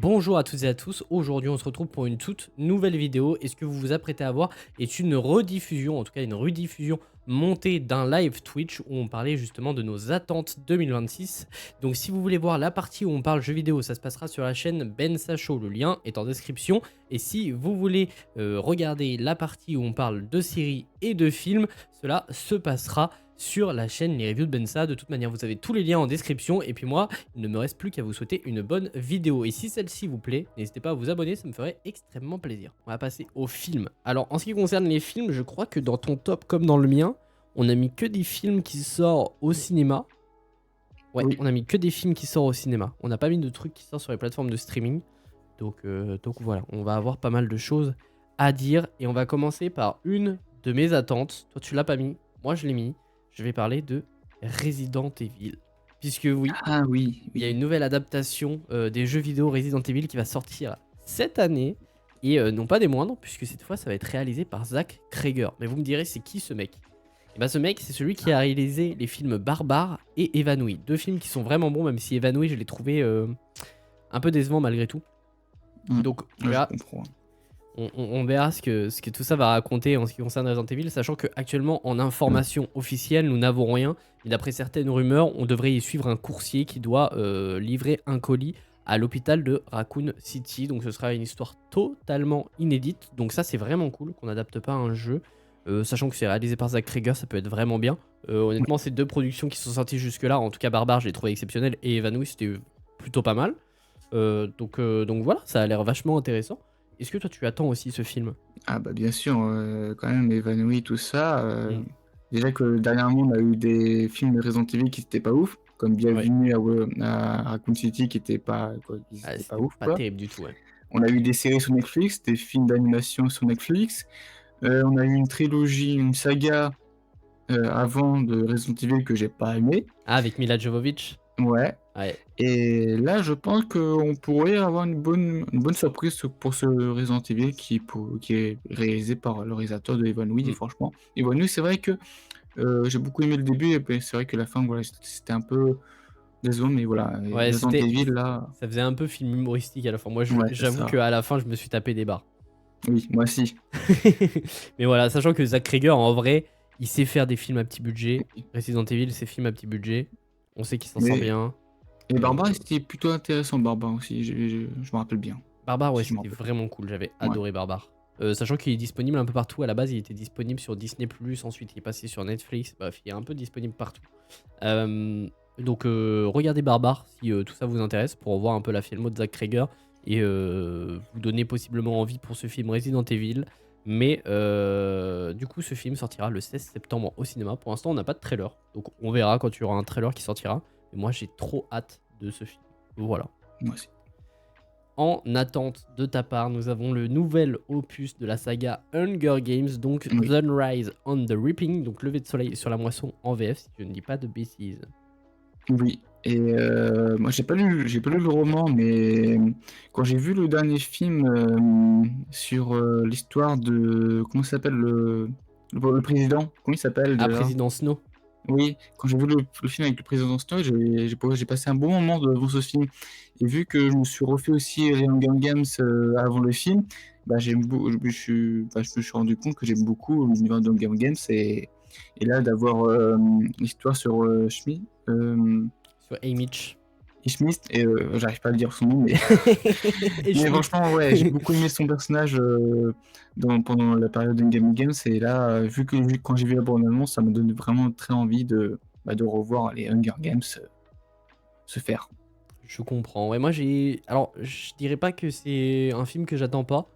Bonjour à toutes et à tous, aujourd'hui on se retrouve pour une toute nouvelle vidéo et ce que vous vous apprêtez à voir est une rediffusion, en tout cas une rediffusion montée d'un live Twitch où on parlait justement de nos attentes 2026. Donc si vous voulez voir la partie où on parle jeux vidéo, ça se passera sur la chaîne Ben Sacho, le lien est en description. Et si vous voulez regarder la partie où on parle de séries et de films, cela se passera sur la chaîne Les Reviews de Bensa. De toute manière, vous avez tous les liens en description. Et puis moi, il ne me reste plus qu'à vous souhaiter une bonne vidéo. Et si celle-ci vous plaît, n'hésitez pas à vous abonner, ça me ferait extrêmement plaisir. On va passer aux films. Alors, en ce qui concerne les films, je crois que dans ton top comme dans le mien, on a mis que des films qui sortent au cinéma. Ouais, Oui. on a mis que des films qui sortent au cinéma. On n'a pas mis de trucs qui sortent sur les plateformes de streaming. Donc voilà, on va avoir pas mal de choses à dire. Et on va commencer par une de mes attentes. Toi, tu l'as pas mis, moi je l'ai mis. Je vais parler de Resident Evil. Puisque oui, Ah oui, il y a oui. une nouvelle adaptation des jeux vidéo Resident Evil qui va sortir cette année. Et non pas des moindres, puisque cette fois ça va être réalisé par Zach Cregger. Mais vous me direz, c'est qui ce mec? Et bah ce mec, c'est celui qui a réalisé les films Barbare et Évanoui. Deux films qui sont vraiment bons, même si Évanoui, je l'ai trouvé un peu décevant malgré tout. Donc Ouais, je voilà, comprends. on verra ce que tout ça va raconter en ce qui concerne Resident Evil, sachant qu'actuellement, en information officielle, nous n'avons rien. Et d'après certaines rumeurs, on devrait y suivre un coursier qui doit livrer un colis à l'hôpital de Raccoon City. Donc ce sera une histoire totalement inédite. Donc ça, c'est vraiment cool qu'on n'adapte pas un jeu. Sachant que c'est réalisé par Zach Cregger, ça peut être vraiment bien. Honnêtement, ces deux productions qui sont sorties jusque-là, en tout cas Barbare, je l'ai trouvé exceptionnel, et Évanoui, c'était plutôt pas mal. Donc voilà, ça a l'air vachement intéressant. Est-ce que toi tu attends aussi ce film? Ah bah bien sûr, quand même évanoui tout ça, Mm. déjà que dernièrement on a eu des films de Resident Evil qui étaient pas ouf, comme Ouais. Bienvenue à Raccoon City qui étaient pas quoi, ils Ah, étaient pas c'était ouf pas quoi. terrible du tout, ouais. On a eu des séries sur Netflix, des films d'animation sur Netflix, on a eu une trilogie, une saga, avant de Resident Evil que j'ai pas aimé. Ah, avec Mila Jovovich? Ouais. Ouais. Et là, je pense qu'on pourrait avoir une bonne surprise pour ce Resident Evil qui est réalisé par le réalisateur de Evan Wood, et Mm. franchement, Evan Wood, c'est vrai que j'ai beaucoup aimé le début, et puis c'est vrai que la fin, voilà, c'était un peu décevant, mais voilà, et Ouais, Resident Evil, là, ça faisait un peu film humoristique à la fin. Moi, ouais, c'est j'avoue ça. qu'à la fin, je me suis tapé des barres. Oui, moi aussi. Mais voilà, sachant que Zach Cregger, en vrai, il sait faire des films à petit budget. Resident Evil, c'est film à petit budget. On sait qu'il s'en sort Mais bien. et Euh, Barbare, c'était plutôt intéressant, Barbare aussi, je me rappelle bien, Barbare, ouais, si je me c'était rappelle. vraiment cool. J'avais Ouais. adoré Barbare. Sachant qu'il est disponible un peu partout. À la base, il était disponible sur Disney+, ensuite il est passé sur Netflix. Bref, il est un peu disponible partout. Donc, regardez Barbare si tout ça vous intéresse pour voir un peu la filmo de Zach Cregger et vous donner possiblement envie pour ce film Resident Evil. Mais du coup, ce film sortira le 16 septembre au cinéma. Pour l'instant, on n'a pas de trailer. Donc, on verra quand il y aura un trailer qui sortira. Mais moi, j'ai trop hâte de ce film. Voilà. Moi aussi. En attente de ta part, nous avons le nouvel opus de la saga Hunger Games, donc Oui. Sunrise on the Reaping, donc lever de soleil sur la moisson en VF, si je ne dis pas de bêtises. Oui, et moi j'ai pas lu le roman, mais quand j'ai vu le dernier film, sur, l'histoire de comment ça s'appelle le président? Comment il s'appelle Ah, déjà? Président Snow. Oui, quand j'ai vu le film avec le président Snow, j'ai passé un bon moment devant ce film, et vu que je me suis refait aussi les Hunger Games, avant le film, bah, je me suis rendu compte que j'aime beaucoup l'univers de Hunger Games, et là d'avoir, l'histoire sur, Sur Haymitch. Ishmist, et j'arrive pas à le dire son nom, mais Et mais Schmidt. franchement, ouais, j'ai beaucoup aimé son personnage, pendant la période d'Hunger Games, et là, vu quand j'ai vu la bande annonce, ça me donne vraiment très envie de revoir les Hunger Games, se faire. Je comprends. Ouais, moi j'ai. Alors, je dirais pas que c'est un film que j'attends pas.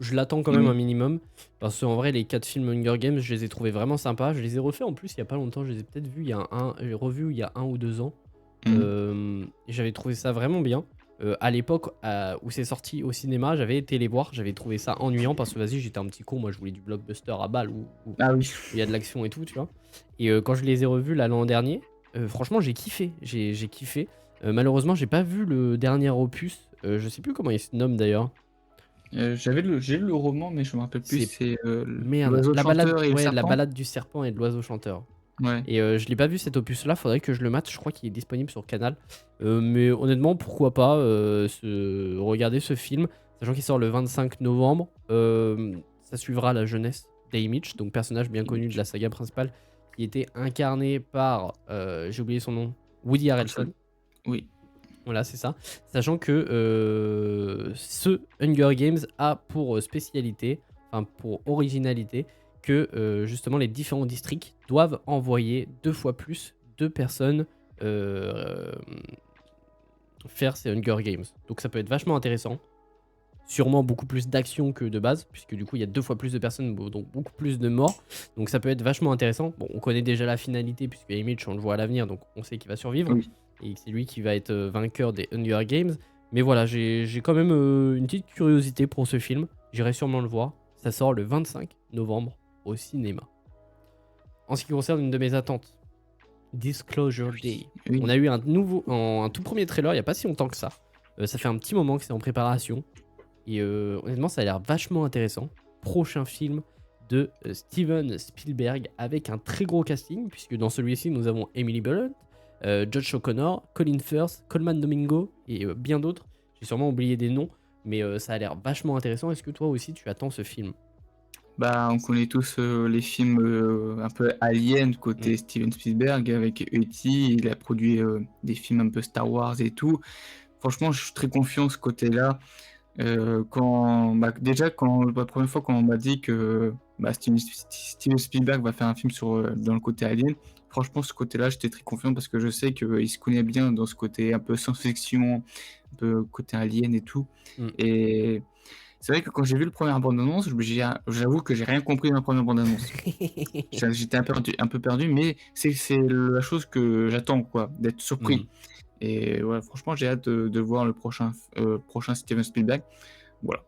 Je l'attends quand même un Oui. minimum. Parce qu'en vrai, les 4 films Hunger Games, je les ai trouvés vraiment sympas. Je les ai refaits en plus il y a pas longtemps. Je les ai peut-être vus il y a j'ai revu il y a 1 ou 2 ans. Mmh. Et j'avais trouvé ça vraiment bien. À l'époque où c'est sorti au cinéma, j'avais été les voir. J'avais trouvé ça ennuyant parce que vas-y, j'étais un petit con. Moi, je voulais du blockbuster à balle où Ah oui. il y a de l'action et tout, tu vois. Et quand je les ai revus là l'an dernier, franchement, j'ai kiffé. J'ai kiffé. Malheureusement, j'ai pas vu le dernier opus. Je sais plus comment il se nomme d'ailleurs. J'ai lu le roman, mais je me rappelle plus, C'est c'est, Merde, l'oiseau la balade, chanteur et le ouais, la serpent? balade du serpent et de l'oiseau chanteur. Ouais. Et je l'ai pas vu cet opus-là, faudrait que je le mate. Je crois qu'il est disponible sur Canal. Mais honnêtement, pourquoi pas regarder ce film, sachant qu'il sort le 25 novembre. Ça suivra la jeunesse d'Haymitch, donc personnage bien connu de la saga principale, qui était incarné par, j'ai oublié son nom, Woody Harrelson. Oui. Voilà, c'est ça. Sachant que ce Hunger Games a pour spécialité, enfin pour originalité, que justement les différents districts doivent envoyer 2 fois plus de personnes faire ces Hunger Games. Donc ça peut être vachement intéressant. Sûrement beaucoup plus d'action que de base, puisque du coup il y a 2 fois plus de personnes, donc beaucoup plus de morts. Donc ça peut être vachement intéressant. Bon, on connaît déjà la finalité, puisque Haymitch, on le voit à l'avenir, donc on sait qu'il va survivre. Oui. Et que c'est lui qui va être vainqueur des Hunger Games. Mais voilà, j'ai quand même une petite curiosité pour ce film. J'irai sûrement le voir. Ça sort le 25 novembre au cinéma. En ce qui concerne une de mes attentes, Disclosure Day. Oui. On a eu un tout premier trailer il n'y a pas si longtemps que ça. Ça fait un petit moment que c'est en préparation. Et honnêtement, ça a l'air vachement intéressant. Prochain film de Steven Spielberg avec un très gros casting, puisque dans celui-ci, nous avons Emily Blunt, Josh O'Connor, Colin Firth, Coleman Domingo et bien d'autres. J'ai sûrement oublié des noms, mais ça a l'air vachement intéressant. Est-ce que toi aussi, tu attends ce film? Bah, on connaît tous les films un peu aliens côté Steven Spielberg avec E.T. Il a produit des films un peu Star Wars et tout. Franchement, je suis très confiant de ce côté-là. Déjà, la première fois qu'on m'a dit que Steven Spielberg va faire un film dans le côté alien, franchement, ce côté-là, j'étais très confiant parce que je sais qu'il se connaît bien dans ce côté un peu science-fiction, un peu côté alien et tout. Et c'est vrai que quand j'ai vu le premier bande-annonce, j'avoue que j'ai rien compris dans la première bande-annonce. J'étais un peu perdu, mais c'est la chose que j'attends, quoi, d'être surpris. Et ouais, franchement, j'ai hâte de voir le prochain Steven Spielberg. Voilà.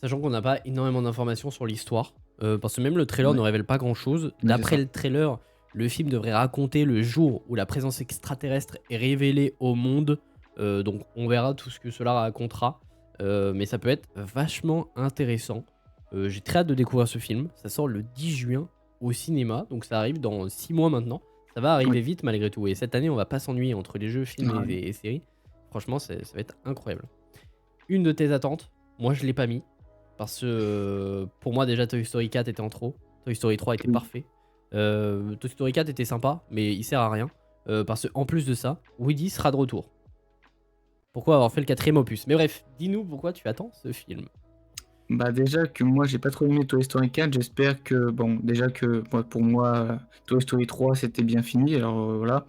Sachant qu'on n'a pas énormément d'informations sur l'histoire, parce que même le trailer ne révèle pas grand-chose. D'après le trailer, le film devrait raconter le jour où la présence extraterrestre est révélée au monde. Donc on verra tout ce que cela racontera. Mais ça peut être vachement intéressant. J'ai très hâte de découvrir ce film. Ça sort le 10 juin au cinéma, donc ça arrive dans 6 mois maintenant. Ça va arriver vite malgré tout. Et cette année, on va pas s'ennuyer entre les jeux, films et séries. Franchement, ça va être incroyable. Une de tes attentes, moi je l'ai pas mis. Parce que pour moi, déjà, Toy Story 4 était en trop. Toy Story 3 était parfait. Toy Story 4 était sympa, mais il sert à rien. Parce qu'en plus de ça, Woody sera de retour. Pourquoi avoir fait le 4ème opus? Mais bref, dis-nous pourquoi tu attends ce film. Bah déjà que moi j'ai pas trop aimé Toy Story 4, j'espère que pour moi Toy Story 3 c'était bien fini, alors voilà.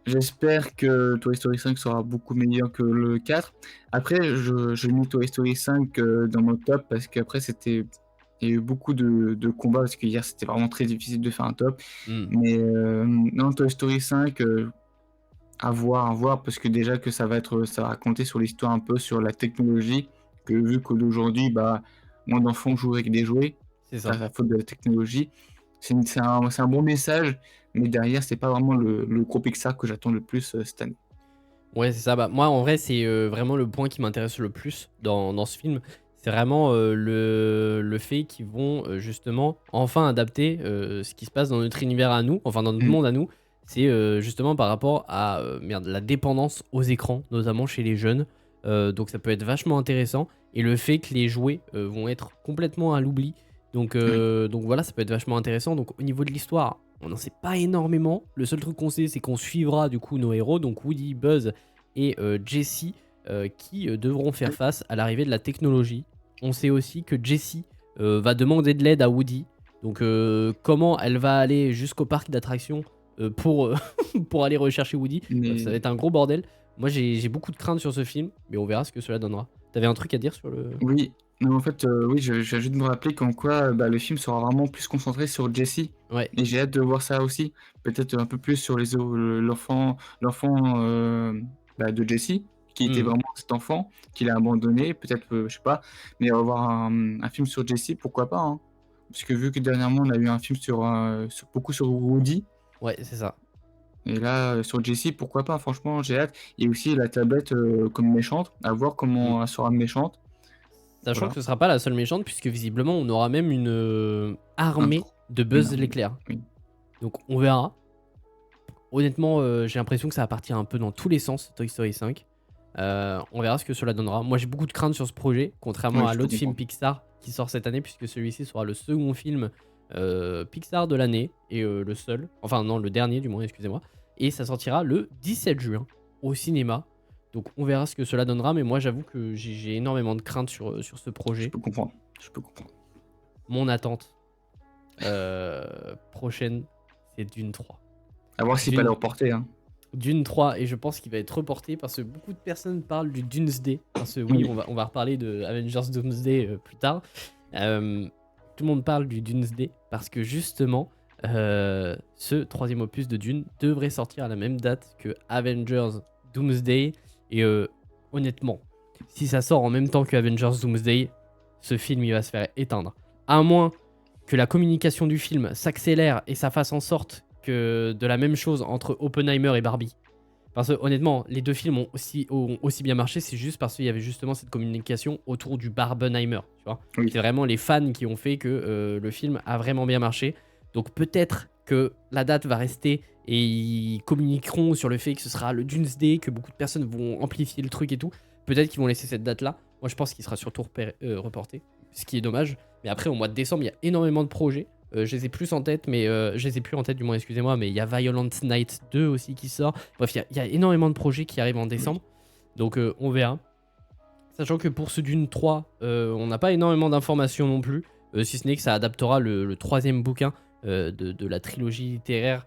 J'espère que Toy Story 5 sera beaucoup meilleur que le 4. Après j'ai mis Toy Story 5 dans mon top parce qu'après il y a eu beaucoup de combats parce qu'hier c'était vraiment très difficile de faire un top. Mais non, Toy Story 5 à voir parce que déjà que ça va raconter sur l'histoire un peu sur la technologie, que vu qu'aujourd'hui moins d'enfants jouent avec des jouets, c'est à faute de la technologie. C'est un bon message, mais derrière c'est pas vraiment le gros Pixar que j'attends le plus cette année. Ouais, c'est ça. Bah, moi en vrai c'est vraiment le point qui m'intéresse le plus dans ce film. C'est vraiment le fait qu'ils vont justement enfin adapter ce qui se passe dans notre univers à nous, enfin dans notre monde à nous. C'est justement par rapport à la dépendance aux écrans, notamment chez les jeunes. Donc ça peut être vachement intéressant. Et le fait que les jouets vont être complètement à l'oubli. Donc voilà, ça peut être vachement intéressant. Donc au niveau de l'histoire, on n'en sait pas énormément. Le seul truc qu'on sait, c'est qu'on suivra du coup nos héros, donc Woody, Buzz et Jessie, qui devront faire face à l'arrivée de la technologie. On sait aussi que Jessie va demander de l'aide à Woody. Donc comment elle va aller jusqu'au parc d'attractions pour aller rechercher Woody. Ça va être un gros bordel. Moi j'ai beaucoup de craintes sur ce film, mais on verra ce que cela donnera. T'avais un truc à dire sur le... Oui, non, en fait, oui, je viens juste de me rappeler comme quoi le film sera vraiment plus concentré sur Jessie. Ouais. Et j'ai hâte de voir ça aussi. Peut-être un peu plus sur l'enfant de Jessie, qui était vraiment cet enfant, qu'il a abandonné, peut-être, je sais pas. Mais avoir un film sur Jessie, pourquoi pas, hein. Parce que vu que dernièrement, on a eu un film beaucoup sur Woody. Ouais, c'est ça. Et là, sur Jessie, pourquoi pas, franchement, j'ai hâte. Et aussi la tablette comme méchante, à voir comment elle sera méchante. Sachant que ce sera pas la seule méchante, puisque visiblement on aura même une armée de Buzz l'éclair. Oui. Donc on verra. Honnêtement, j'ai l'impression que ça va partir un peu dans tous les sens, Toy Story 5. On verra ce que cela donnera. Moi, j'ai beaucoup de craintes sur ce projet, contrairement Ouais, à je peux l'autre film comprendre. Pixar qui sort cette année, puisque celui-ci sera le second film Pixar de l'année, et le seul, enfin non, le dernier du moins, excusez-moi. Et ça sortira le 17 juin au cinéma. Donc on verra ce que cela donnera, mais moi j'avoue que j'ai énormément de craintes sur ce Je projet. peux comprendre. Je peux comprendre. Mon attente prochaine, c'est Dune 3. À voir s'il peut le Dune, reporter, hein. Dune 3, et je pense qu'il va être reporté parce que beaucoup de personnes parlent du Doomsday. Parce que oui, Oui. on va reparler de Avengers Doomsday plus tard. Tout le monde parle du Doomsday parce que justement, ce troisième opus de Dune devrait sortir à la même date que Avengers Doomsday. Et honnêtement, si ça sort en même temps que Avengers Doomsday, ce film il va se faire éteindre. À moins que la communication du film s'accélère et ça fasse en sorte que de la même chose entre Oppenheimer et Barbie. Parce que honnêtement, les deux films ont aussi bien marché, c'est juste parce qu'il y avait justement cette communication autour du Barbenheimer, tu vois. Oui. C'est vraiment les fans qui ont fait que le film a vraiment bien marché. Donc peut-être que la date va rester et ils communiqueront sur le fait que ce sera le Doomsday, que beaucoup de personnes vont amplifier le truc et tout. Peut-être qu'ils vont laisser cette date-là. Moi, je pense qu'il sera surtout reporté, ce qui est dommage. Mais après, au mois de décembre, il y a énormément de projets. Je les ai plus en tête, mais je les ai plus en tête du moins, excusez-moi, mais il y a Violent Night 2 aussi qui sort. Bref, il y a énormément de projets qui arrivent en Oui. décembre. Donc on verra. Sachant que pour ce Dune 3, on n'a pas énormément d'informations non plus, si ce n'est que ça adaptera le troisième bouquin de la trilogie littéraire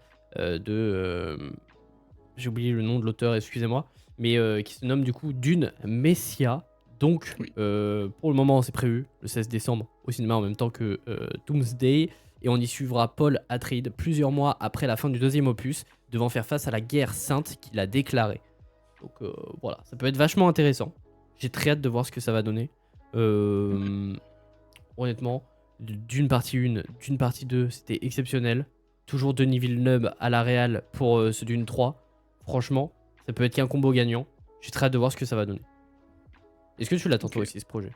j'ai oublié le nom de l'auteur, excusez-moi, mais qui se nomme du coup Dune Messia. Donc, Oui. pour le moment, c'est prévu le 16 décembre au cinéma en même temps que Doomsday. Et on y suivra Paul Atreides plusieurs mois après la fin du deuxième opus, devant faire face à la guerre sainte qu'il a déclarée. Donc voilà, ça peut être vachement intéressant. J'ai très hâte de voir ce que ça va donner. Honnêtement, d'une partie 1, d'une partie 2, c'était exceptionnel. Toujours Denis Villeneuve à la réal pour ce Dune 3. Franchement, ça peut être qu'un combo gagnant. J'ai très hâte de voir ce que ça va donner. Est-ce que tu l'attends toi Ok. aussi ce projet?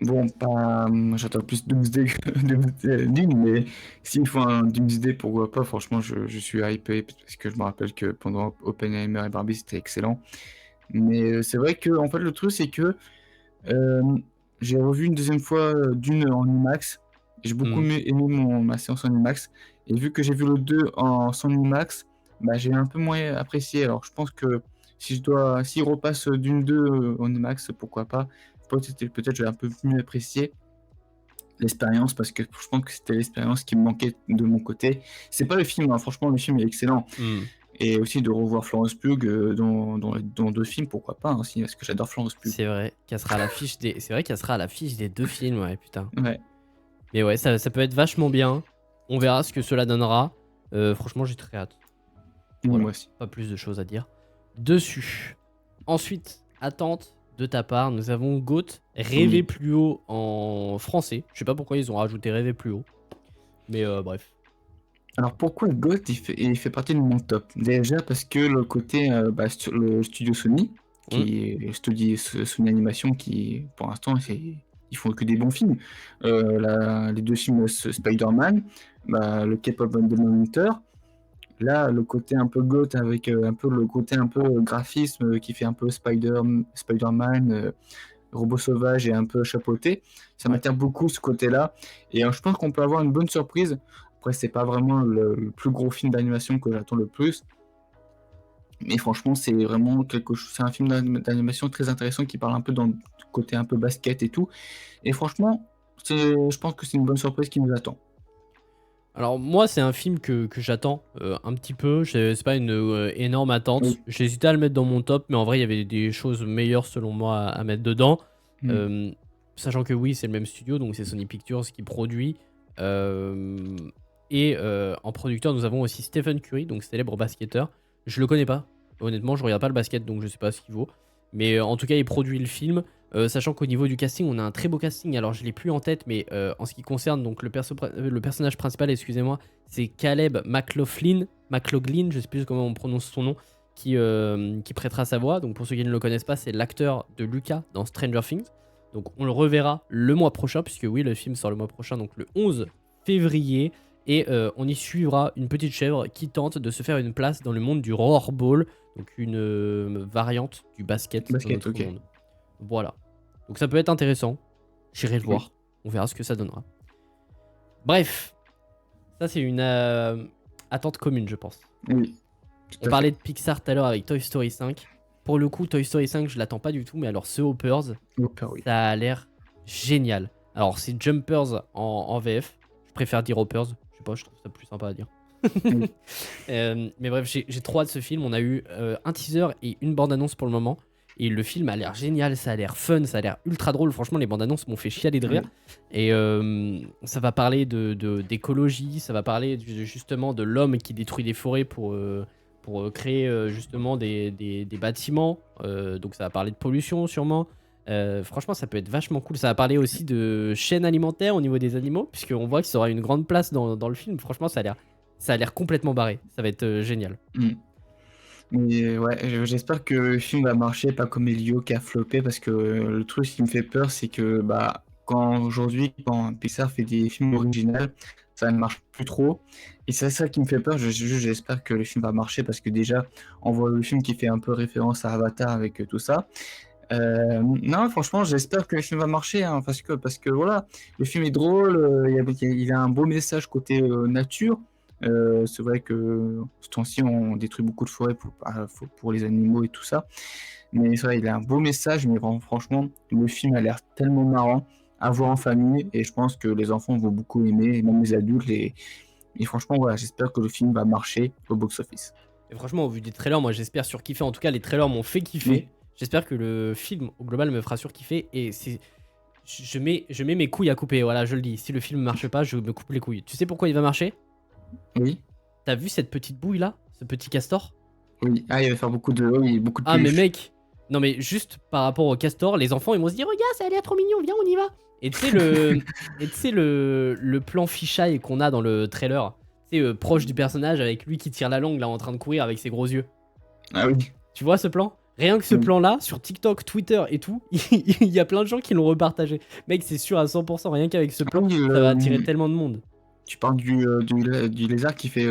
Bon, pas, j'attends plus Doomsday que Dune, mais s'il faut un Doomsday, pourquoi pas? Franchement, je suis hypé parce que je me rappelle que pendant Oppenheimer et Barbie, c'était excellent. Mais c'est vrai que en fait, le truc, c'est que euh, j'ai revu une deuxième fois Dune en IMAX. J'ai beaucoup Hmm. aimé ma séance en IMAX. Et vu que j'ai vu le 2 en sans IMAX, bah, j'ai un peu moins apprécié. Alors, je pense que s'il repasse Dune 2 en IMAX, pourquoi pas? Peut-être je vais un peu mieux apprécier l'expérience parce que je pense que c'était l'expérience qui me manquait de mon côté. C'est pas le film, hein, franchement, le film est excellent. Hmm. Et aussi de revoir Florence Pugh dans deux films, pourquoi pas, hein, aussi, parce que j'adore Florence Pugh. C'est vrai qu'elle sera à l'affiche des... C'est vrai qu'elle sera à l'affiche des deux films, ouais, putain. Ouais, Mais ouais, ça peut être vachement bien. On verra ce que cela donnera. Franchement, j'ai très hâte. Voilà, moi aussi. pas plus de choses à dire dessus. Ensuite, attente de ta part, nous avons Goat, Rêver Oui. plus haut en français. Je sais pas pourquoi ils ont rajouté Rêver plus haut. Mais bref. Alors pourquoi Gold il fait partie de mon top? Déjà parce que le côté le studio Sony, Hmm. qui est Sony Animation, qui pour l'instant ils font que des bons films. Les deux films Spider-Man, le K-pop Demon Hunter. Là, le côté un peu goth avec un peu le côté un peu graphisme qui fait un peu Spider-Man, robot sauvage et un peu chapeauté, ça Ouais. m'attire beaucoup ce côté-là. Et je pense qu'on peut avoir une bonne surprise. Après, c'est pas vraiment le plus gros film d'animation que j'attends le plus, mais franchement, c'est vraiment quelque chose. C'est un film d'animation très intéressant qui parle un peu dans le côté un peu basket et tout. Et franchement, je pense que c'est une bonne surprise qui nous attend. Alors moi, c'est un film que j'attends un petit peu. C'est pas une énorme attente. Oui. J'hésitais à le mettre dans mon top, mais en vrai, il y avait des choses meilleures selon moi à mettre dedans. Mm. Euh, Sachant que oui, c'est le même studio, donc c'est Sony Pictures qui produit. Euh, et en producteur, nous avons aussi Stephen Curry, donc célèbre basketteur. Je le connais pas. Honnêtement, je regarde pas le basket, donc je sais pas ce qu'il vaut. Mais en tout cas, il produit le film. Sachant qu'au niveau du casting, on a un très beau casting. Alors, je l'ai plus en tête, mais en ce qui concerne donc le personnage principal, excusez-moi, c'est Caleb McLaughlin, je sais plus comment on prononce son nom, qui prêtera sa voix. Donc, pour ceux qui ne le connaissent pas, c'est l'acteur de Lucas dans Stranger Things. Donc, on le reverra le mois prochain, puisque oui, le film sort le mois prochain, donc le 11 février. Et on y suivra une petite chèvre qui tente de se faire une place dans le monde du rollerball, donc une variante du basket dans Basket, notre ok. monde. Voilà. Donc ça peut être intéressant. J'irai le Oui, voir. On verra ce que ça donnera. Bref, ça c'est une attente commune, je pense. oui, On tout à parlait fait. de Pixar tout à l'heure avec Toy Story 5. Pour le coup, Toy Story 5, je l'attends pas du tout, mais alors ce Hoppers, Hopper, oui. ça a l'air génial. Alors c'est Jumpers en VF. Je préfère dire Hoppers. Je sais pas, je trouve ça plus sympa à dire. Oui. Mais bref, j'ai trop hâte de ce film. On a eu un teaser et une bande-annonce pour le moment. Et le film a l'air génial, ça a l'air fun, ça a l'air ultra drôle. Franchement, les bandes-annonces m'ont fait chialer de rire. Oui. Et ça va parler d'écologie, ça va parler justement de l'homme qui détruit des forêts pour créer justement des bâtiments. Donc ça va parler de pollution sûrement. Franchement, ça peut être vachement cool. Ça va parler aussi de chaîne alimentaire au niveau des animaux, puisqu'on voit que ça aura une grande place dans le film. Franchement, ça a l'air complètement barré. Ça va être génial. Mm. Mais ouais, j'espère que le film va marcher, pas comme Elio qui a floppé, parce que le truc qui me fait peur, c'est que bah, quand Pixar fait des films originaux, ça ne marche plus trop. Et c'est ça qui me fait peur. J'espère que le film va marcher, parce que déjà, on voit le film qui fait un peu référence à Avatar avec tout ça. Non, franchement, j'espère que le film va marcher, hein, parce que voilà, le film est drôle, il a un beau message côté nature. C'est vrai que ce temps-ci, on détruit beaucoup de forêts pour les animaux et tout ça. Mais c'est vrai, il a un beau message, mais franchement, le film a l'air tellement marrant à voir en famille, et je pense que les enfants vont beaucoup aimer, et même les adultes. Et franchement, voilà, j'espère que le film va marcher au box-office. Et franchement, au vu des trailers, moi j'espère surkiffer. En tout cas, les trailers m'ont fait kiffer. Oui, J'espère que le film au global me fera surkiffer. Et je mets mes couilles à couper. Voilà, je le dis. Si le film marche pas, je me coupe les couilles. Tu sais pourquoi il va marcher? oui, T'as vu cette petite bouille là? Ce petit castor? oui. Ah, il va faire beaucoup de Ah, mais peluches. mec, non, mais juste par rapport au castor, les enfants ils vont se dire, regarde, ça a l'air trop mignon, viens, on y va. Et tu sais, le plan fisheye qu'on a dans le trailer, tu sais, proche du personnage avec lui qui tire la langue là en train de courir avec ses gros yeux. Ah oui. Tu vois ce plan? Rien que ce Oui. plan-là, sur TikTok, Twitter et tout, il y a plein de gens qui l'ont repartagé. Mec, c'est sûr à 100%, rien qu'avec ce Ah plan, oui, ça va attirer tellement de monde. tu parles du lézard qui fait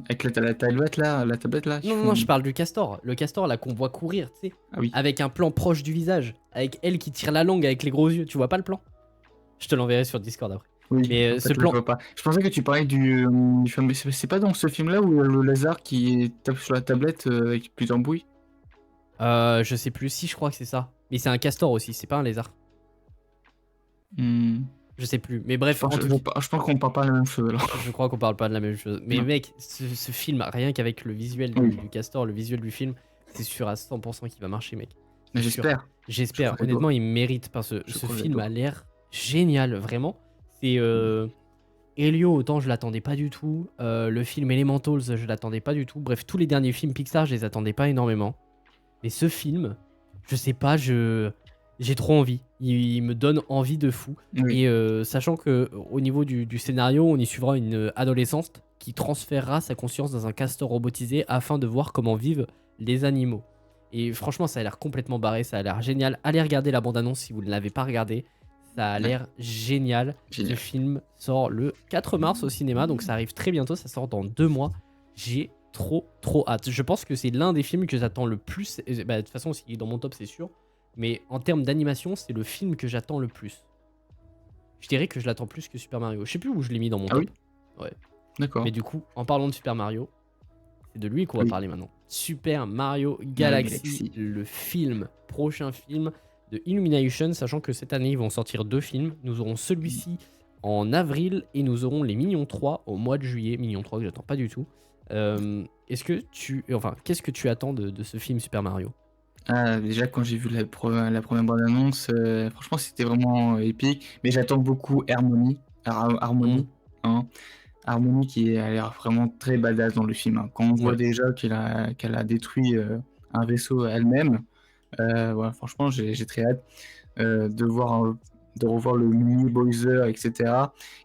avec la tablette là, qui Non, non, non, font... je parle du castor. Le castor là qu'on voit courir, tu sais, Ah oui. avec un plan proche du visage, avec elle qui tire la langue avec les gros yeux. Tu vois pas le plan? Je te l'enverrai sur Discord après. Oui, Mais en ce fait, là, je plan, vois pas. Je pensais que tu parlais du fameux... C'est pas dans ce film-là où le lézard qui tape sur la tablette avec plusieurs bouilles? je sais plus si je crois que c'est ça. Mais c'est un castor aussi, c'est pas un lézard. Hmm. Je sais plus. Mais bref, en tout cas, Je pense qu'on parle pas la même chose alors. je crois qu'on parle pas de la même chose. Mais Non. mec, ce film, rien qu'avec le visuel Oui. du castor, le visuel du film, c'est sûr à 100% qu'il va marcher, mec. Mais C'est sûr. j'espère. Je J'espère. croise les doigts. Honnêtement, il mérite parce que Je ce croise les film doigts. a l'air génial, vraiment. C'est Elio, autant je l'attendais pas du tout. Le film Elementals, je l'attendais pas du tout. Bref, tous les derniers films Pixar, je les attendais pas énormément. Mais ce film, je sais pas, j'ai trop envie. Il me donne envie de fou. Oui. Et sachant que au niveau du scénario, on y suivra une adolescente qui transférera sa conscience dans un castor robotisé afin de voir comment vivent les animaux. Et franchement, ça a l'air complètement barré, ça a l'air génial. Allez regarder la bande-annonce si vous ne l'avez pas regardé. Ça a Ouais. l'air génial. Ce Génial. film sort le 4 mars au cinéma, donc ça arrive très bientôt, ça sort dans 2 mois. J'ai trop hâte. Je pense que c'est l'un des films que j'attends le plus. Bah, de toute façon, s'il est dans mon top, c'est sûr. Mais en termes d'animation, c'est le film que j'attends le plus. Je dirais que je l'attends plus que Super Mario. Je sais plus où je l'ai mis dans mon Ah top. oui? Ouais. D'accord. Mais du coup, en parlant de Super Mario, c'est de lui qu'on va Oui. parler maintenant. Super Mario Galaxy. Galaxy, le film, prochain film de Illumination, sachant que cette année, ils vont sortir 2 films. Nous aurons celui-ci en avril et nous aurons les Minions 3 au mois de juillet. Minions 3 que j'attends pas du tout. Qu'est-ce que tu attends de ce film Super Mario? Ah, déjà, quand j'ai vu la première bande-annonce, franchement, c'était vraiment épique. Mais j'attends beaucoup Harmony. Harmony, hein. Harmony qui a l'air vraiment très badass dans le film, hein. Quand on voit Ouais. déjà qu'elle a détruit un vaisseau elle-même, voilà, franchement, j'ai très hâte de revoir le mini Bowser, etc.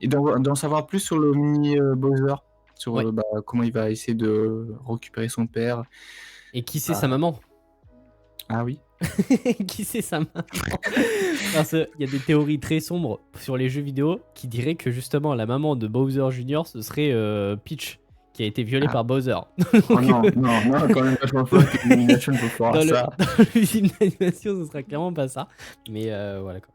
Et d'en savoir plus sur le mini Bowser, sur Ouais. comment il va essayer de récupérer son père. Et qui c'est Ah, sa maman? ah oui. Qui c'est sa maman? Parce qu'il y a des théories très sombres sur les jeux vidéo qui diraient que justement la maman de Bowser Jr. ce serait Peach, qui a été violée Ah. par Bowser. Oh non, non, non, quand même vachement fort que l'animation peut faire Dans ça. le film d'animation, ce sera clairement pas ça. Mais voilà quoi.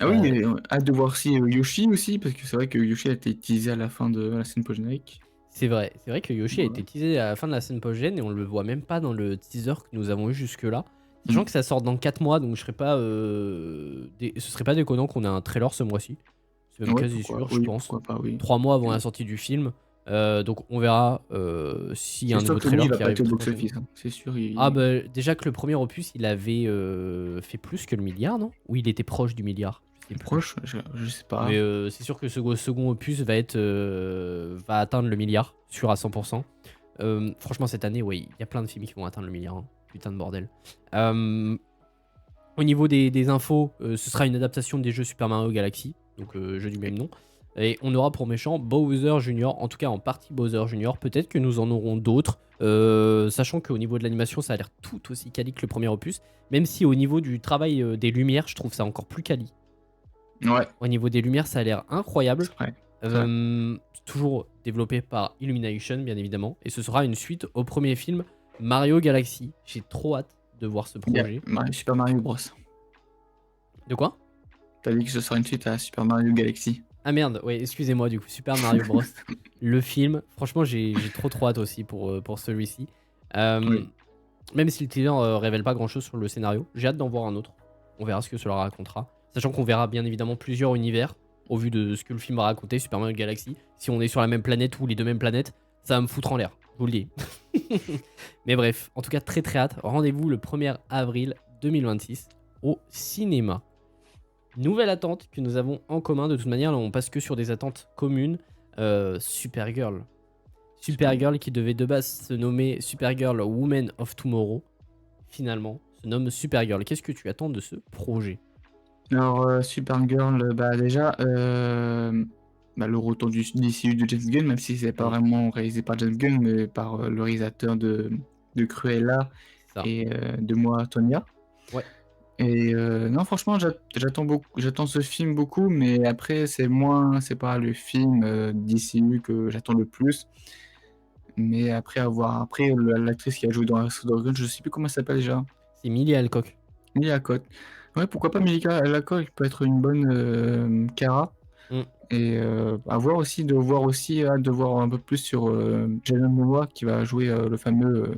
Ah oui, et hâte de voir si Yoshi aussi, parce que c'est vrai que Yoshi a été teasé à la fin de la scène post-générique. C'est vrai que Yoshi a Voilà. été teasé à la fin de la scène post-gen et on le voit même pas dans le teaser que nous avons eu jusque-là. Sachant que ça sort dans 4 mois, donc je serais pas, ce serait pas déconnant qu'on ait un trailer ce mois-ci. C'est même Ouais, quasi sûr, je oui, pense. pourquoi pas, oui. 3 mois avant la sortie du film. Donc on verra s'il y a un C'est sûr nouveau que oui, trailer il va qui pas arrive être au très box-office, prochainement. hein. C'est sûr, il... Ah bah déjà que le premier opus, il avait fait plus que le milliard, non? Ou il était proche du milliard? Je sais plus. proche, je sais pas. Mais c'est sûr que ce second opus va va atteindre le milliard, sûr à 100%. Franchement, cette année, ouais, il y a plein de films qui vont atteindre le milliard, hein. Putain de bordel. Au niveau des infos, ce sera une adaptation des jeux Super Mario Galaxy, donc jeu du même nom. Et on aura pour méchant Bowser Jr., en tout cas en partie Bowser Jr. Peut-être que nous en aurons d'autres, sachant qu'au niveau de l'animation, ça a l'air tout aussi quali que le premier opus, même si au niveau du travail des lumières, je trouve ça encore plus quali. Ouais, Au niveau des lumières, ça a l'air incroyable. c'est vrai. C'est vrai. Toujours développé par Illumination, bien évidemment. Et ce sera une suite au premier film Mario Galaxy. J'ai trop hâte de voir ce projet. Super Mario Bros. De quoi? T'as dit que ce sera une suite à Super Mario Galaxy. Ah merde, ouais, excusez-moi, du coup, Super Mario Bros. Le film, franchement, j'ai trop hâte aussi pour celui-ci. Oui. Même si le teaser révèle pas grand-chose sur le scénario, j'ai hâte d'en voir un autre. On verra ce que cela racontera. Sachant qu'on verra bien évidemment plusieurs univers, au vu de ce que le film va raconter, Super Mario Galaxy. Si on est sur la même planète ou les deux mêmes planètes, ça va me foutre en l'air, je vous le dis. Mais bref, en tout cas, très hâte. Rendez-vous le 1er avril 2026 au cinéma. Nouvelle attente que nous avons en commun, de toute manière, là on passe que sur des attentes communes. Supergirl. Supergirl qui devait de base se nommer Supergirl Woman of Tomorrow, finalement se nomme Supergirl. Qu'est-ce que tu attends de ce projet? Alors, Supergirl, bah déjà, le retour du DCU de James Gunn, même si c'est pas vraiment réalisé par James Gunn, mais par le réalisateur de Cruella Ça. et de Moi, Tonya. Ouais. Et non, franchement, j'attends ce film beaucoup, mais après, c'est pas le film DCU que j'attends le plus. Mais après l'actrice qui a joué dans House of Dragon, je sais plus comment elle s'appelle déjà. C'est Millie Alcock. Millie Alcock. Ouais, pourquoi pas Millie Alcock peut être une bonne Kara. Mm. Et hâte de voir un peu plus sur Jason Momoa qui va jouer le fameux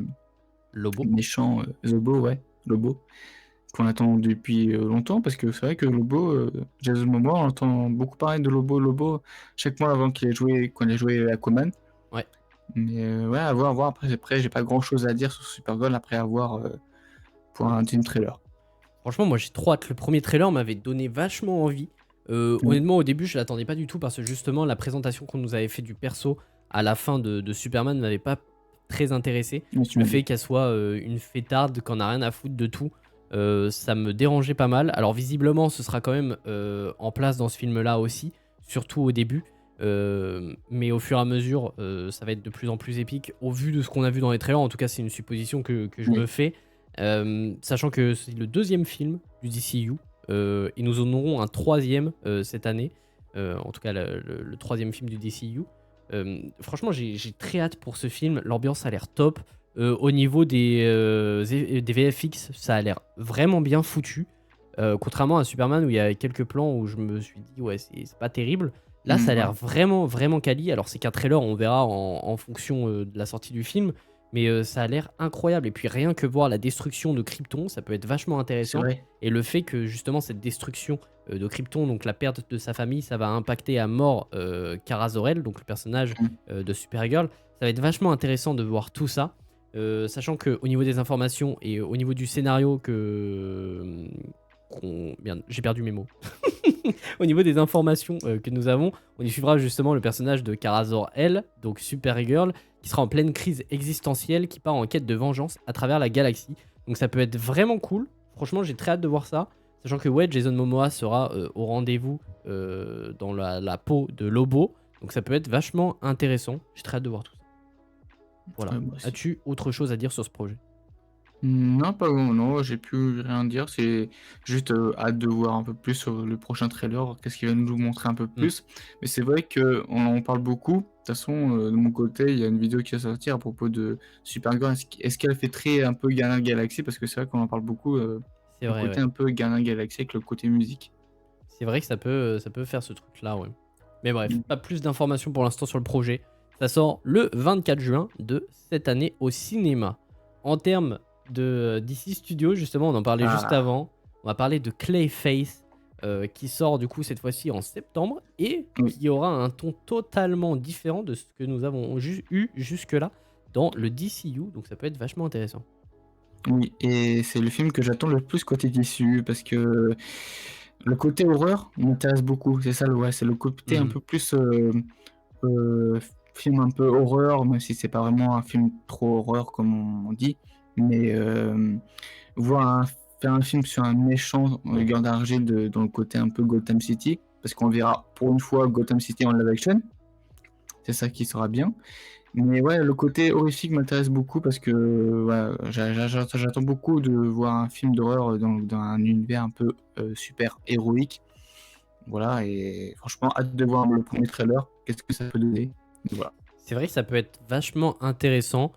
Lobo. méchant Lobo, ouais, Lobo, qu'on attend depuis longtemps, parce que c'est vrai que Lobo, Jason Momoa, on entend beaucoup parler de Lobo chaque mois avant quand il a joué Aquaman. Ouais. Mais ouais, à voir. Après, j'ai pas grand chose à dire sur Supergirl après avoir pour un team trailer. Franchement, moi j'ai trop hâte. Le premier trailer m'avait donné vachement envie. Honnêtement, au début, je l'attendais pas du tout parce que justement, la présentation qu'on nous avait fait du perso à la fin de Superman m'avait pas très intéressé. Le fait qu'elle soit une fêtarde, qu'on a rien à foutre de tout, ça me dérangeait pas mal. Alors, visiblement, ce sera quand même en place dans ce film-là aussi, surtout au début. Mais au fur et à mesure, ça va être de plus en plus épique. Au vu de ce qu'on a vu dans les trailers, en tout cas, c'est une supposition que je me fais. Sachant que c'est le deuxième film du DCU. Et nous en aurons un troisième cette année. En tout cas, le troisième film du DCU. Franchement, j'ai très hâte pour ce film. L'ambiance a l'air top. Au niveau des VFX, ça a l'air vraiment bien foutu. Contrairement à Superman où il y a quelques plans où je me suis dit, ouais, c'est pas terrible. Là, ça a l'air vraiment quali. Alors, c'est qu'un trailer, on verra en fonction de la sortie du film. Mais ça a l'air incroyable. Et puis rien que voir la destruction de Krypton, ça peut être vachement intéressant. Et le fait que justement cette destruction de Krypton, donc la perte de sa famille, ça va impacter à mort Kara Zor-El, donc le personnage de Supergirl. Ça va être vachement intéressant de voir tout ça. Sachant qu'au niveau des informations et au niveau du scénario j'ai perdu mes mots. Au niveau des informations que nous avons, on y suivra justement le personnage de Kara Zor-El, donc Supergirl, qui sera en pleine crise existentielle, qui part en quête de vengeance à travers la galaxie. Donc ça peut être vraiment cool. Franchement, j'ai très hâte de voir ça. Sachant que ouais, Jason Momoa sera au rendez-vous dans la peau de Lobo. Donc ça peut être vachement intéressant. J'ai très hâte de voir tout ça. Voilà. As-tu autre chose à dire sur ce projet? Non, pas vraiment, non, j'ai plus rien dire. C'est juste hâte de voir un peu plus sur le prochain trailer, qu'est-ce qu'il va nous montrer un peu Hmm, plus. Mais c'est vrai qu'on en parle beaucoup. De toute façon, de mon côté, il y a une vidéo qui va sortir à propos de Supergirl. Est-ce qu'elle fait très un peu Gardien de la Galaxie? Parce que c'est vrai qu'on en parle beaucoup, c'est le vrai, côté ouais. un peu Gardien de la Galaxie avec le côté musique. C'est vrai que ça peut faire ce truc-là, ouais. Mais bref, pas plus d'informations pour l'instant sur le projet. Ça sort le 24 juin de cette année au cinéma. En termes de DC Studios, justement, on en parlait juste Ah, avant. On va parler de Clayface, qui sort du coup cette fois-ci en septembre et oui, qui aura un ton totalement différent de ce que nous avons eu jusque-là dans le DCU. Donc ça peut être vachement intéressant. oui. Et c'est le film que j'attends le plus côté tissu parce que le côté horreur m'intéresse beaucoup. C'est ça, ouais, c'est le côté un Mhm. peu plus Heu, film un peu horreur, même si c'est pas vraiment un film trop horreur comme on dit, mais voir faire un film sur un méchant, Gord Argyle dans le côté un peu Gotham City, parce qu'on verra pour une fois Gotham City en live action, c'est ça qui sera bien. Mais ouais, le côté horrifique m'intéresse beaucoup parce que, ouais, j'attends beaucoup de voir un film d'horreur dans un univers un peu, super héroïque. Voilà et franchement hâte de voir le premier trailer, qu'est-ce que ça peut donner. Voilà. C'est vrai que ça peut être vachement intéressant.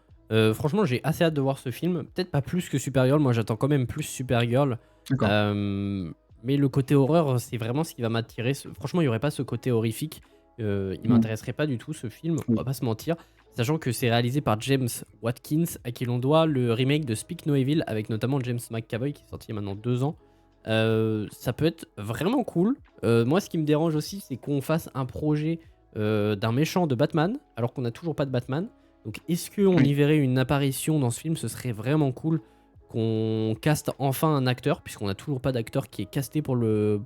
Franchement, j'ai assez hâte de voir ce film. Peut-être pas plus que Supergirl. Moi, j'attends quand même plus Supergirl. D'accord. Euh, mais le côté horreur, c'est vraiment ce qui va m'attirer. Franchement, il n'y aurait pas ce côté horrifique. Il Mmh. m'intéresserait pas du tout, ce film. On va Oui. pas se mentir. Sachant que c'est réalisé par James Watkins, à qui l'on doit le remake de Speak No Evil, avec notamment James McAvoy, qui est sorti il y a maintenant 2 ans. Ça peut être vraiment cool. Moi, ce qui me dérange aussi, c'est qu'on fasse un projet d'un méchant de Batman, alors qu'on n'a toujours pas de Batman. Donc est-ce qu'on y Oui. verrait une apparition dans ce film? Ce serait vraiment cool qu'on caste enfin un acteur, puisqu'on n'a toujours pas d'acteur qui est casté pour le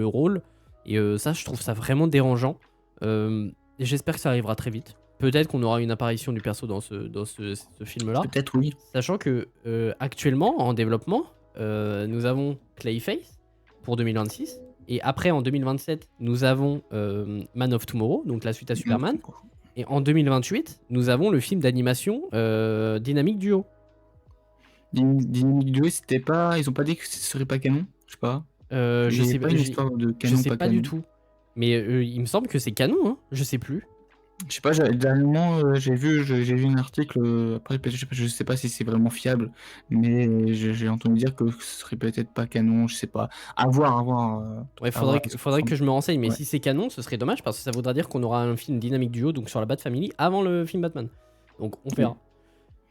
rôle. Et ça, je trouve ça vraiment dérangeant. Et j'espère que ça arrivera très vite. Peut-être qu'on aura une apparition du perso dans ce film-là. Peut-être oui. Sachant que actuellement, en développement, nous avons Clayface pour 2026. Et après, en 2027, nous avons Man of Tomorrow, donc la suite à Superman. Et en 2028, nous avons le film d'animation Dynamic Duo. Dynamic Duo, c'était pas. Ils ont pas dit que ce serait pas canon? Je sais pas. Il Je y avait sais, pas une histoire de je canon, sais pas pas du canon. tout. Mais il me semble que c'est canon, hein. Je sais plus. Je sais pas, dernièrement, j'ai vu un article, après peut-être je sais pas si c'est vraiment fiable, mais j'ai entendu dire que ce serait peut-être pas canon, je sais pas. À voir, Ouais, à voir faudrait à que, ce faudrait que je me renseigne. Mais ouais. si c'est canon, ce serait dommage parce que ça voudra dire qu'on aura un film Dynamic Duo, donc sur la Bat Family, avant le film Batman. Donc on Oui. verra.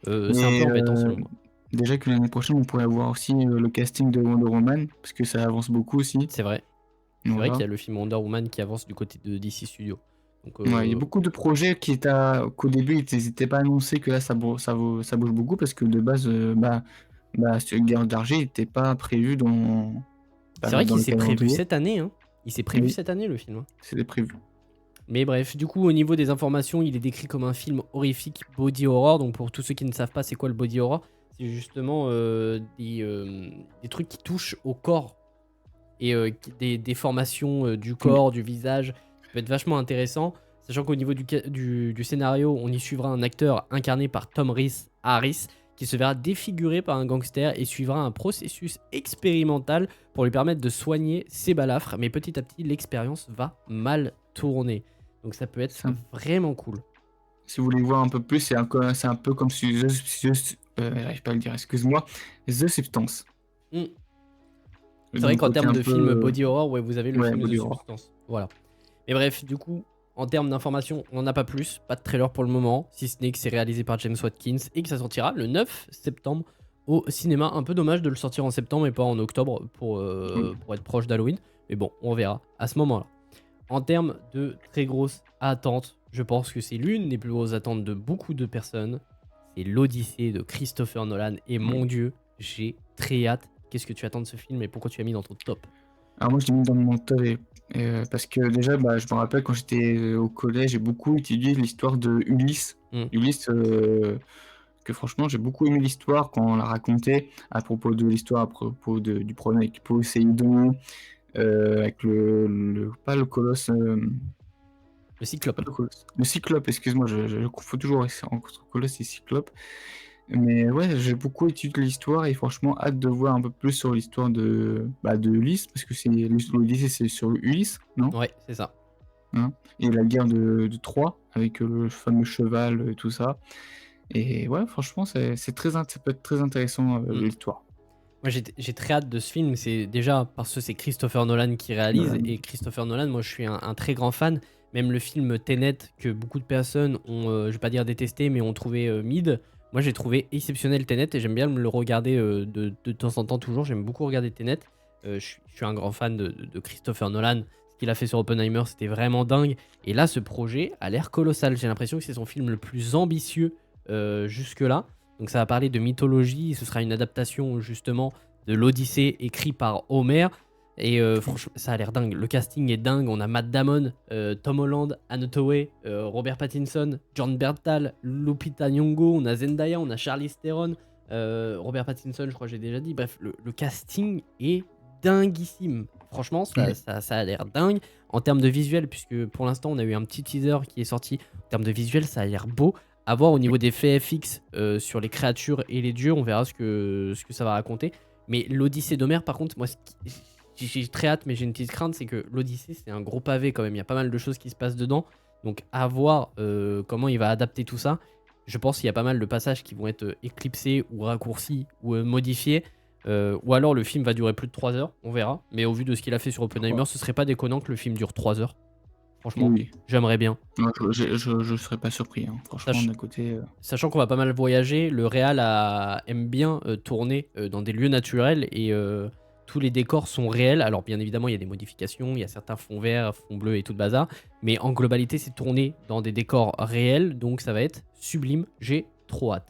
C'est un peu Mais embêtant selon moi. déjà que l'année prochaine, on pourrait avoir aussi, le casting de Wonder Woman, parce que ça avance beaucoup aussi. C'est vrai. C'est vrai qu'il y Voilà. a le film Wonder Woman qui avance du côté de DC Studios. Donc, Ouais, il y a beaucoup de projets qu'au début, ils n'hésitaient pas à annoncer que là, ça bouge beaucoup parce que de base, ce Guerre d'Argent n'était pas prévu c'est vrai dans qu'il le s'est prévu calendrier. cette année, hein. Il s'est prévu Oui, cette année le film, hein. c'était prévu. Mais bref, du coup, au niveau des informations, il est décrit comme un film horrifique body horror. Donc, pour tous ceux qui ne savent pas, c'est quoi le body horror? C'est justement des trucs qui touchent au corps et des déformations du Oui, corps, du visage. Ça peut être vachement intéressant. Sachant qu'au niveau du scénario, on y suivra un acteur incarné par Tom Rhys Harris qui se verra défiguré par un gangster et suivra un processus expérimental pour lui permettre de soigner ses balafres. Mais petit à petit, l'expérience va mal tourner. Donc ça peut être ça. vraiment cool. Si vous voulez voir un peu plus, c'est un peu comme si j'arrive pas à le dire, excuse-moi, The Substance. Hmm. C'est Dans vrai le qu'en côté termes un de film peu, body horror, ouais, vous avez le ouais, film The body horror. Substance. Voilà. Mais bref, du coup, en termes d'informations, on n'en a pas plus. Pas de trailer pour le moment, si ce n'est que c'est réalisé par James Watkins et que ça sortira le 9 septembre au cinéma. Un peu dommage de le sortir en septembre et pas en octobre Oui. pour être proche d'Halloween. Mais bon, on verra à ce moment-là. En termes de très grosses attentes, je pense que c'est l'une des plus grosses attentes de beaucoup de personnes. C'est l'Odyssée de Christopher Nolan. Et mon Oui. Dieu, j'ai très hâte. Qu'est-ce que tu attends de ce film et pourquoi tu l'as mis dans ton top? Alors moi, je l'ai mis dans mon top parce que déjà, je me rappelle quand j'étais au collège, j'ai beaucoup étudié l'histoire de Ulysse. Hmm. Ulysse, que franchement, j'ai beaucoup aimé l'histoire quand on l'a raconté à propos de l'histoire, à propos du problème avec Poséidon, avec pas le colosse, Le pas Cyclope. le colosse, le cyclope, excuse-moi, je confonds toujours entre colosse et cyclope. Mais ouais, j'ai beaucoup étudié l'histoire et franchement, hâte de voir un peu plus sur l'histoire de Ulysse, parce que l'Odyssée, c'est sur Ulysse, non? Ouais, c'est ça. Hein? Et la guerre de Troie, avec le fameux cheval, tout ça. Et ouais, franchement, ça peut être très intéressant, Mm. l'histoire. Moi, j'ai très hâte de ce film. C'est déjà parce que c'est Christopher Nolan qui réalise. Et Christopher Nolan, moi, je suis un très grand fan. Même le film Tenet, que beaucoup de personnes ont, je vais pas dire détesté, mais ont trouvé mid. Moi, j'ai trouvé exceptionnel Tenet et j'aime bien le regarder de temps en temps toujours. J'aime beaucoup regarder Tenet. Je suis un grand fan de Christopher Nolan. Ce qu'il a fait sur Oppenheimer, c'était vraiment dingue. Et là, ce projet a l'air colossal. J'ai l'impression que c'est son film le plus ambitieux jusque-là. Donc ça va parler de mythologie, ce sera une adaptation justement de l'Odyssée écrit par Homer. Et franchement, ça a l'air dingue. Le casting est dingue. On a Matt Damon, Tom Holland, Anne Hathaway, Robert Pattinson, John Bernthal, Lupita Nyong'o. On a Zendaya, on a Charlize Theron, Robert Pattinson, je crois que j'ai déjà dit. Bref, le casting est dinguissime. Franchement, Ouais. ça a l'air dingue. En termes de visuel, puisque pour l'instant, on a eu un petit teaser qui est sorti. En termes de visuel, ça a l'air beau. À voir au niveau des faits FX sur les créatures et les dieux, on verra ce que ça va raconter. Mais l'Odyssée d'Homère, par contre, moi, j'ai très hâte, mais j'ai une petite crainte, c'est que l'Odyssée, c'est un gros pavé quand même. Il y a pas mal de choses qui se passent dedans. Donc, à voir comment il va adapter tout ça. Je pense qu'il y a pas mal de passages qui vont être éclipsés ou raccourcis ou modifiés. Ou alors le film va durer plus de 3 heures, on verra. Mais au vu de ce qu'il a fait sur Oppenheimer, ce serait pas déconnant que le film dure 3 heures. Franchement, Oui. j'aimerais bien. Moi, je serais pas surpris, hein. Franchement, Sach- d'un côté. Sachant qu'on va pas mal voyager, le Real aime bien tourner dans des lieux naturels et tous les décors sont réels. Alors bien évidemment, il y a des modifications, il y a certains fonds verts, fonds bleus et tout le bazar, mais en globalité, c'est tourné dans des décors réels, donc ça va être sublime. J'ai trop hâte.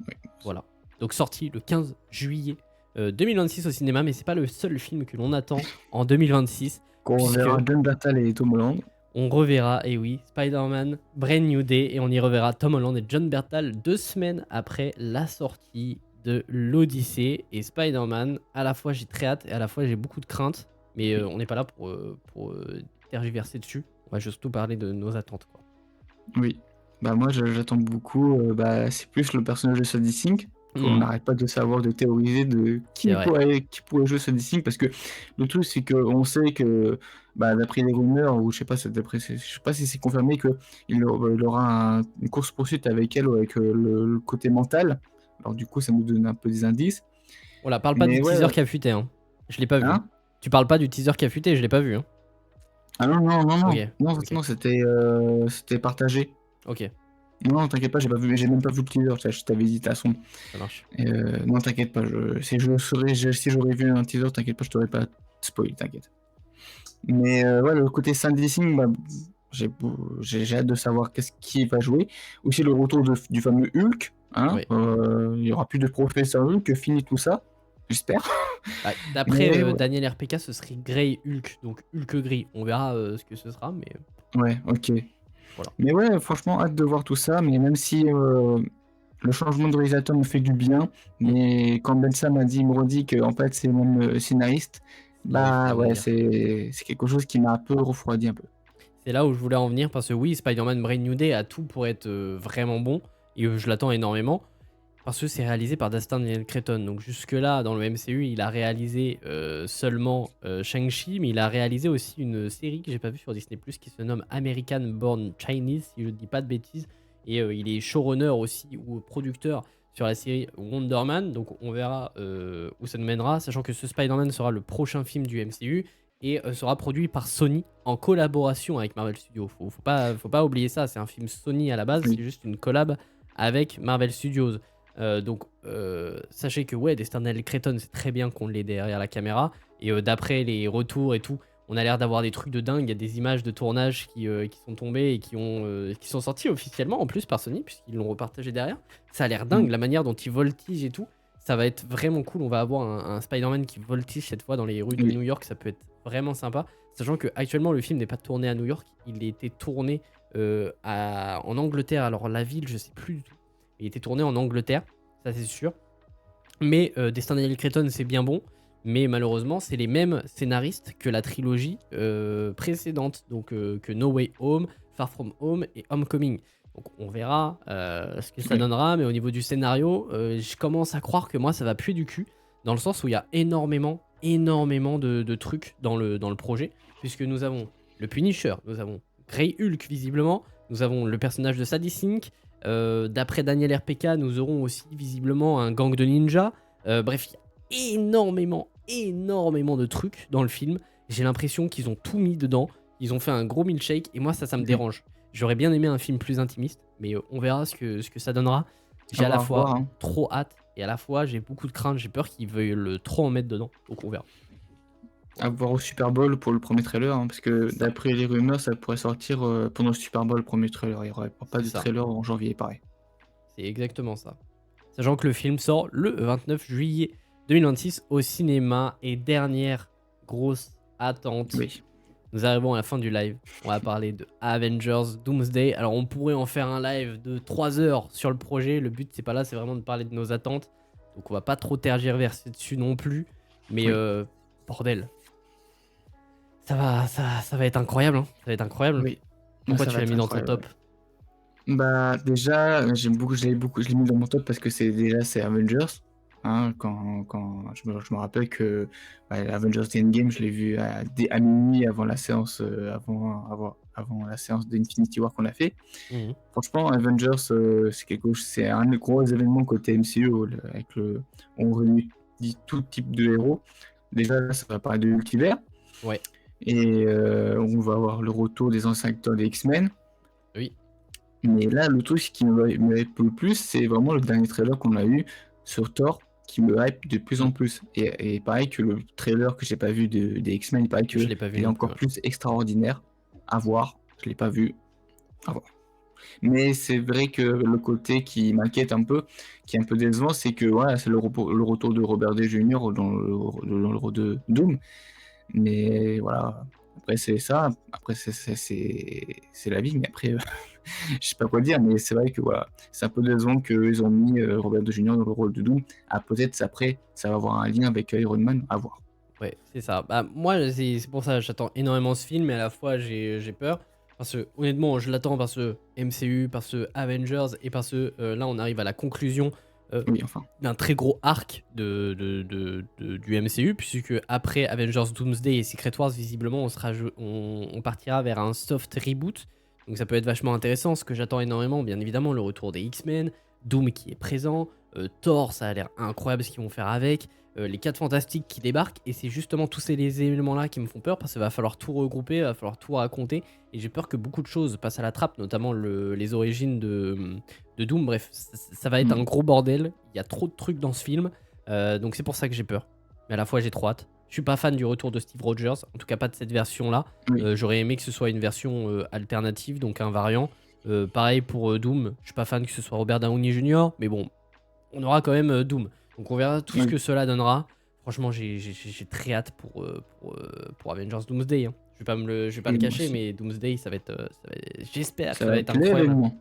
Ouais. Voilà. Donc sorti le 15 juillet 2026 au cinéma, mais c'est pas le seul film que l'on attend en 2026, Qu'on puisque verra John Bernthal et Tom Holland. on reverra, et oui, Spider-Man, Brand New Day, et on y reverra Tom Holland et John Bernthal 2 semaines après la sortie de l'Odyssée. Et Spider-Man, à la fois j'ai très hâte et à la fois j'ai beaucoup de craintes, mais on n'est pas là pour tergiverser dessus. On va surtout parler de nos attentes, quoi. Oui. Bah moi, j'attends beaucoup. C'est plus le personnage de Sadie Sink. On n'arrête pas de savoir, de théoriser de C'est vrai. qui pourrait jouer Sadie Sink, parce que le truc, c'est qu'on sait que, d'après les rumeurs, ou je sais pas, je sais pas si c'est confirmé, que il aura une course-poursuite avec elle, ou avec le côté mental. Alors du coup, ça nous donne un peu des indices. On la parle pas du Mais ouais, teaser qui a fuité, hein. Je l'ai pas vu. hein? Tu parles pas du teaser qui a fuité, je l'ai pas vu, hein. Ah non, non, non, Ok, non, non, ok, non, c'était partagé. ok, Non, t'inquiète pas, j'ai même pas vu le teaser, je t'avais dit de toute façon. ça marche. Non, t'inquiète pas, si j'aurais vu un teaser, t'inquiète pas, je t'aurais pas spoil, t'inquiète. Mais ouais, le côté Sandy Singh, j'ai hâte de savoir qui va jouer. Aussi le retour du fameux Hulk, hein. Oui. Il y aura plus de professeur Hulk, fini tout ça, j'espère. Bah, d'après Mais ouais, Daniel RPK, ce serait Grey Hulk, donc Hulk gris. On verra ce que ce sera, mais ouais, ok. voilà. Mais ouais, franchement, hâte de voir tout ça, mais même si le changement de réalisateur me fait du bien, Mm. mais quand Ben Sam il me redit qu'en fait c'est le même scénariste, Là où il faut bah rien ouais, dire. c'est quelque chose qui m'a un peu refroidi un peu. C'est là où je voulais en venir parce que oui, Spider-Man Brand New Day a tout pour être vraiment bon et je l'attends énormément parce que c'est réalisé par Destin Daniel Cretton. Donc jusque-là, dans le MCU, il a réalisé seulement Shang-Chi, mais il a réalisé aussi une série que j'ai pas vue sur Disney+, qui se nomme American Born Chinese, si je ne dis pas de bêtises. Et il est showrunner aussi ou producteur sur la série Wonder Man. Donc on verra où ça nous mènera, sachant que ce Spider-Man sera le prochain film du MCU et sera produit par Sony en collaboration avec Marvel Studios. Faut pas oublier ça, c'est un film Sony à la base, Oui. c'est juste une collab avec Marvel Studios. Donc sachez que ouais, Destin Daniel Cretton, c'est très bien qu'on l'ait derrière la caméra. Et d'après les retours et tout, on a l'air d'avoir des trucs de dingue. Il y a des images de tournage qui sont tombées et qui sont sorties officiellement en plus par Sony, puisqu'ils l'ont repartagé derrière. Ça a l'air dingue, Mm. la manière dont ils voltigent et tout. Ça va être vraiment cool. On va avoir un Spider-Man qui voltige cette fois dans les rues de Oui. New York. Ça peut être vraiment sympa. Sachant que actuellement le film n'est pas tourné à New York. Il a été tourné en Angleterre. Alors la ville, je sais plus du tout. Il était tourné en Angleterre, ça c'est sûr. Mais Destin Daniel Cretton, c'est bien bon. Mais malheureusement, c'est les mêmes scénaristes que la trilogie précédente. Donc que No Way Home, Far From Home et Homecoming. Donc on verra ce que ça Oui. donnera, mais au niveau du scénario, je commence à croire que moi ça va puer du cul, dans le sens où il y a énormément de trucs dans le projet, puisque nous avons le Punisher, nous avons Grey Hulk visiblement, nous avons le personnage de Sadie Sink, d'après Daniel RPK, nous aurons aussi visiblement un gang de ninjas. Bref, il y a énormément de trucs dans le film. J'ai l'impression qu'ils ont tout mis dedans, ils ont fait un gros milkshake, et moi ça me Oui. dérange. J'aurais bien aimé un film plus intimiste, mais on verra ce que ça donnera. J'ai à la fois Voir, hein. trop hâte, et à la fois j'ai beaucoup de craintes, j'ai peur qu'ils veuillent trop en mettre dedans, donc on verra. À voir au Super Bowl pour le premier trailer, hein, parce que C'est ça, d'après les rumeurs, ça pourrait sortir pendant le Super Bowl, le premier trailer. Il n'y aurait pas c'est de ça, trailer en janvier, pareil. c'est exactement ça. Sachant que le film sort le 29 juillet 2026 au cinéma, et dernière grosse attente, Oui. nous arrivons à la fin du live. On va parler de Avengers Doomsday. Alors on pourrait en faire un live de 3 heures sur le projet. Le but c'est pas là, c'est vraiment de parler de nos attentes. Donc on va pas trop tergiverser dessus non plus. Mais Oui. bordel, ça va être incroyable, hein. Ça va être incroyable. Oui. Pourquoi Ça tu va l'as être mis dans ton incroyable. top? Bah, déjà, je l'ai mis dans mon top parce que c'est Avengers. Hein, je me rappelle que Avengers Endgame, je l'ai vu à minuit avant la séance, avant la séance d'Infinity War qu'on a fait. Mhm. Franchement, Avengers, c'est un des gros événements côté MCU, on réunit tout type de héros. Déjà, là, ça va parler de multivers. Ouais, Et on va avoir le retour des anciens acteurs des X-Men. oui. Mais là, le truc qui me hype le plus, c'est vraiment le dernier trailer qu'on a eu sur Thor, qui me hype de plus Mm. en plus. Et pareil que le trailer que j'ai pas vu des X-Men, pareil Je que l'ai pas vu il est non plus, encore ouais. plus extraordinaire à voir. Je l'ai pas vu à voir. Mais c'est vrai que le côté qui m'inquiète un peu, qui est un peu décevant, c'est que voilà, c'est le retour de Robert D. Jr. dans le rôle de Doom. Mais voilà, après c'est ça, après c'est la vie, mais après, je sais pas quoi dire, mais c'est vrai que voilà, c'est un peu décevant qu'ils ont mis Robert Downey Jr. dans le rôle de Doom. Ah, peut-être après, ça va avoir un lien avec Iron Man, à voir. Ouais, c'est ça. Bah, moi, c'est pour ça que j'attends énormément ce film, mais à la fois, j'ai peur. Parce que, honnêtement, je l'attends parce que MCU, parce que Avengers, et parce que là, on arrive à la conclusion Oui, enfin, d'un très gros arc du MCU, puisque après Avengers Doomsday et Secret Wars, visiblement, on partira vers un soft reboot. Donc ça peut être vachement intéressant. Ce que j'attends énormément, bien évidemment, le retour des X-Men, Doom qui est présent, Thor, ça a l'air incroyable ce qu'ils vont faire avec, les 4 Fantastiques qui débarquent, et c'est justement tous les éléments-là qui me font peur, parce qu'il va falloir tout regrouper, il va falloir tout raconter, et j'ai peur que beaucoup de choses passent à la trappe, notamment les origines de Doom. Bref, ça va être un hmm, gros bordel. Il y a trop de trucs dans ce film. Donc c'est pour ça que j'ai peur. Mais à la fois, j'ai trop hâte. Je suis pas fan du retour de Steve Rogers. En tout cas, pas de cette version-là. oui, J'aurais aimé que ce soit une version alternative, donc un variant. Pareil pour Doom. Je suis pas fan que ce soit Robert Downey Jr. Mais bon, on aura quand même Doom. Donc on verra tout ce oui, que cela donnera. Franchement, j'ai très hâte pour Avengers Doomsday, hein. Je vais pas le oui, moi cacher, aussi. mais Doomsday, j'espère que Ça ça va va être être incroyable. l'événement.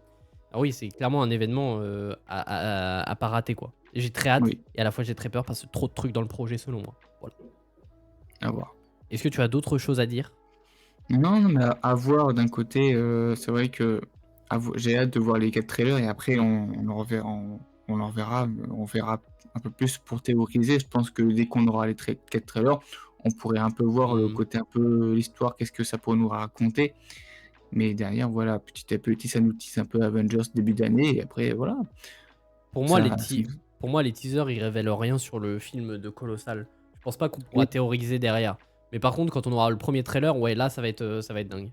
Ah oui, c'est clairement un événement à pas rater, quoi. J'ai très hâte, Oui, et à la fois j'ai très peur parce que trop de trucs dans le projet selon moi. Voilà. à voir. Est-ce que tu as d'autres choses à dire? Non, non, mais à voir d'un côté, c'est vrai que j'ai hâte de voir les 4 trailers et après on verra un peu plus pour théoriser. Je pense que dès qu'on aura les 4 trailers, on pourrait un peu voir le Hmm. côté un peu l'histoire, qu'est-ce que ça pourrait nous raconter. Mais derrière, voilà, petit à petit, ça nous tease un peu Avengers début d'année et après voilà, Pour moi, ça ça nous pour moi, les teasers, ils révèlent rien sur le film de Colossal. Je pense pas qu'on pourra oui, théoriser derrière. Mais par contre, quand on aura le premier trailer, ouais, là, ça va être dingue.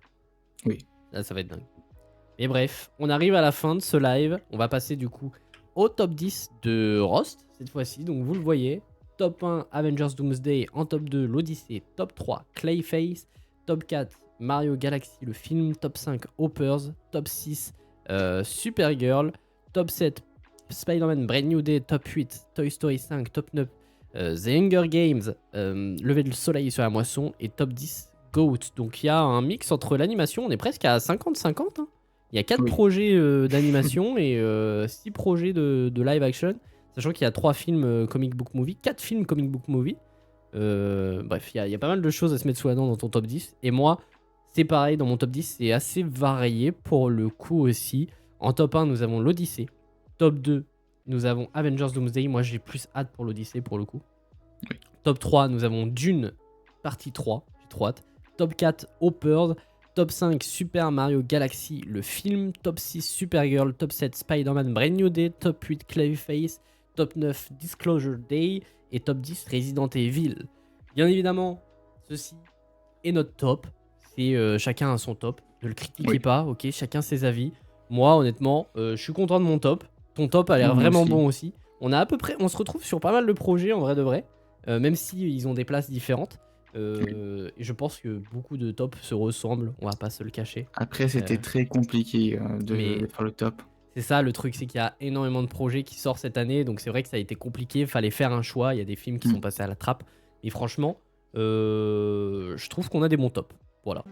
oui, Là, ça va être dingue. Mais bref, on arrive à la fin de ce live. On va passer du coup au top 10 de Rost cette fois-ci. Donc vous le voyez, top 1 Avengers Doomsday, en top 2 l'Odyssée, top 3 Clayface, top 4 Mario Galaxy le film, top 5 Hoppers, top 6 Supergirl, top 7 Spider-Man Brand New Day, top 8 Toy Story 5, top 9 The Hunger Games, Lever le soleil sur la moisson, et top 10 Goat. Donc il y a un mix entre l'animation, on est presque à 50-50, hein. Il y a 4 oui, projets d'animation et 6 projets de live action, sachant qu'il y a 3 films comic book movie, 4 films comic book movie. Bref, il y a pas mal de choses à se mettre sous la dent dans ton top 10. Et moi, c'est pareil, dans mon top 10, c'est assez varié pour le coup aussi. En top 1, nous avons l'Odyssée. Top 2, nous avons Avengers Doomsday. Moi, j'ai plus hâte pour l'Odyssée pour le coup. Oui. Top 3, nous avons Dune partie 3. J'ai trop hâte. Top 4, Hoppers. Top 5, Super Mario Galaxy, le film. Top 6, Supergirl. Top 7, Spider-Man Brand New Day. Top 8, Clayface. Top 9, Disclosure Day. Et top 10, Resident Evil. Bien évidemment, ceci est notre top. C'est chacun a son top. Ne le critiquez Oui. pas, ok? Chacun ses avis. Moi, honnêtement, je suis content de mon top. Ton top a l'air Moi vraiment aussi. bon aussi. On a à peu près, on se retrouve sur pas mal de projets en vrai de vrai, même si ils ont des places différentes. Et je pense que beaucoup de tops se ressemblent. On va pas se le cacher. Après, c'était très compliqué mais- de faire le top. C'est ça le truc, c'est qu'il y a énormément de projets qui sortent cette année, donc c'est vrai que ça a été compliqué. Fallait faire un choix. Il y a des films qui sont passés à la trappe. Et franchement, je trouve qu'on a des bons tops. Voilà.